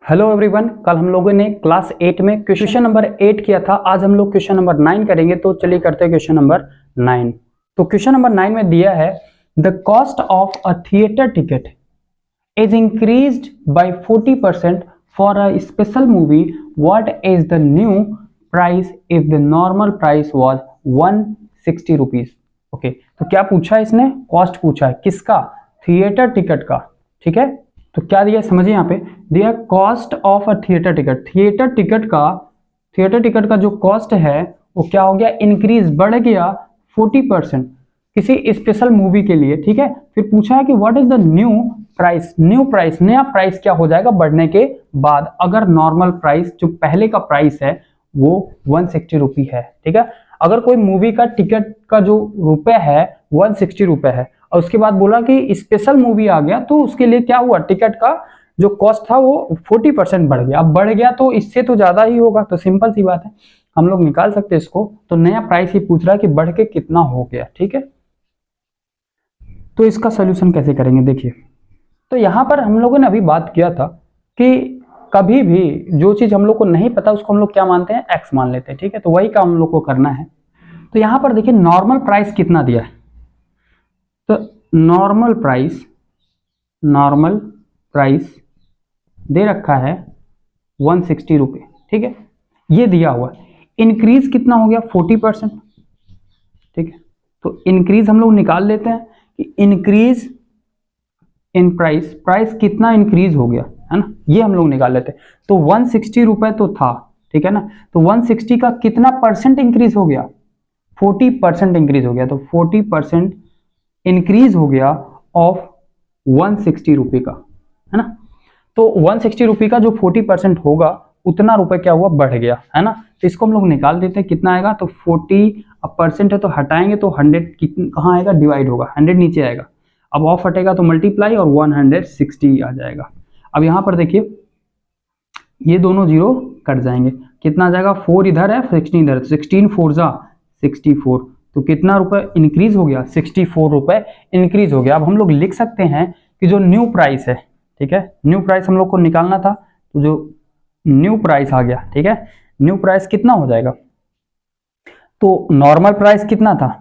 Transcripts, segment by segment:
Hello everyone, कल हम लोगों ने क्लास 8 में क्वेश्चन नंबर 8 किया था। आज हम लोग क्वेश्चन नंबर 9 करेंगे। तो चलिए करते हैं क्वेश्चन नंबर 9। तो क्वेश्चन नंबर 9 में दिया है the cost of a theatre ticket is increased by 40% for a special movie. What is the new price if the normal price was 160 rupees. Okay, तो क्या पूछा है इसने? कॉस्ट पूछा है किसका? थिएटर टिकट का। ठीक है, तो क्या दिया समझिए, यहाँ पे दिया cost of a theatre ticket. Theatre ticket का जो कॉस्ट है वो क्या हो गया? इंक्रीज, बढ़ गया 40% किसी स्पेशल मूवी के लिए। ठीक है, फिर पूछा है कि what is the new price. नया प्राइस क्या हो जाएगा बढ़ने के बाद, अगर नॉर्मल प्राइस जो पहले का प्राइस है वो 160 रुपी है। ठीक है, अगर कोई मूवी का टिकट का जो रुपए है 160 रुपए है और उसके बाद बोला कि स्पेशल मूवी आ गया, तो उसके लिए क्या हुआ? टिकट का जो कॉस्ट था वो 40% बढ़ गया। अब बढ़ गया तो इससे तो ज्यादा ही होगा, तो सिंपल सी बात है, हम लोग निकाल सकते हैं इसको। तो नया प्राइस ही पूछ रहा है कि बढ़ के कितना हो गया। ठीक है, तो इसका सोल्यूशन कैसे करेंगे देखिए। तो यहां पर हम लोगों ने अभी बात किया था कि कभी भी जो चीज हम लोग को नहीं पता उसको हम लोग क्या मानते हैं? एक्स मान लेते हैं। ठीक है, तो वही काम हम लोग को करना है। तो यहां पर देखिए नॉर्मल प्राइस कितना दिया है। तो नॉर्मल प्राइस दे रखा है 160 रुपये। ठीक है, ये दिया हुआ। इंक्रीज कितना हो गया? 40%। ठीक है, तो इंक्रीज हम लोग निकाल लेते हैं कि इंक्रीज इन प्राइस कितना इंक्रीज हो गया, है ना, ये हम लोग निकाल लेते हैं। तो 160 रुपए तो था, ठीक है ना, तो 160 का कितना परसेंट इंक्रीज हो गया? 40% इंक्रीज हो गया। तो 40% इंक्रीज हो गया ऑफ 160 रुपये का, है ना। तो 160 रुपये का जो 40% होगा उतना रुपए क्या हुआ? बढ़ गया, है ना। तो इसको हम लोग निकाल देते हैं, कितना आएगा? तो 40% है तो हटाएंगे तो 100 कहाँ आएगा? डिवाइड होगा, 100 नीचे आएगा। अब ऑफ हटेगा तो मल्टीप्लाई और 160 आ जाएगा। अब यहां पर देखिए ये दोनों जीरो कट जाएंगे, कितना आ जाएगा? 4 इधर है, 16 इधर, 16 4 जा 64। तो कितना रुपए इंक्रीज हो गया? 64 रुपए इंक्रीज हो गया। अब हम लोग लिख सकते हैं कि जो न्यू प्राइस है, ठीक है, न्यू प्राइस हम लोग को निकालना था, तो जो न्यू प्राइस आ गया, ठीक है, न्यू प्राइस कितना हो जाएगा? तो नॉर्मल प्राइस कितना था?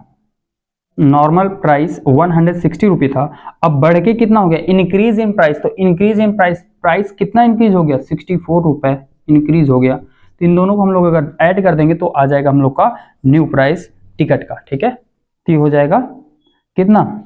नॉर्मल प्राइस 160 रुपये था। अब बढ़ के कितना हो गया? Increase in price. तो इंक्रीज इन प्राइस कितना इंक्रीज हो गया? 64 रुपए इंक्रीज हो गया। तो इन दोनों को हम लोग अगर ऐड कर देंगे तो आ जाएगा हम लोग का न्यू प्राइस टिकट का। ठीक है, तो ये हो जाएगा कितना?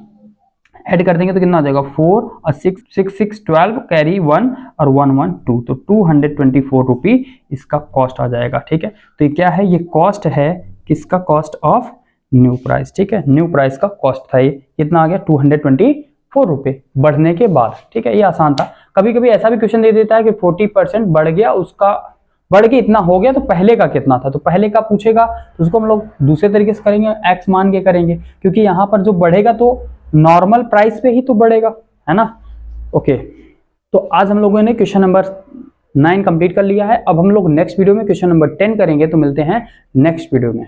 ऐड कर देंगे तो कितना हो जाएगा? 4 और 6 6 6 12 कैरी 1 और 1 1 2, तो 224 रुपी इसका कॉस्ट आ जाएगा। ठीक है, तो ये क्या है? ये कॉस्ट है किसका? Cost of new price. ठीक है, न्यू प्राइस का कॉस्ट था ये, कितना आ गया? 224 रुपये बढ़ने के बाद। ठीक है, ये आसान था। कभी कभी ऐसा भी क्वेश्चन दे देता है कि 40% बढ़ गया, उसका बढ़ के इतना हो गया, तो पहले का कितना था? तो पहले का पूछेगा तो उसको हम लोग दूसरे तरीके से करेंगे, एक्स मान के करेंगे, क्योंकि यहाँ पर जो बढ़ेगा तो नॉर्मल प्राइस पे ही तो बढ़ेगा, है ना। ओके, तो आज हम लोगों ने क्वेश्चन नंबर 9 कंप्लीट कर लिया है। अब हम लोग नेक्स्ट वीडियो में क्वेश्चन नंबर 10 करेंगे। तो मिलते हैं नेक्स्ट वीडियो में।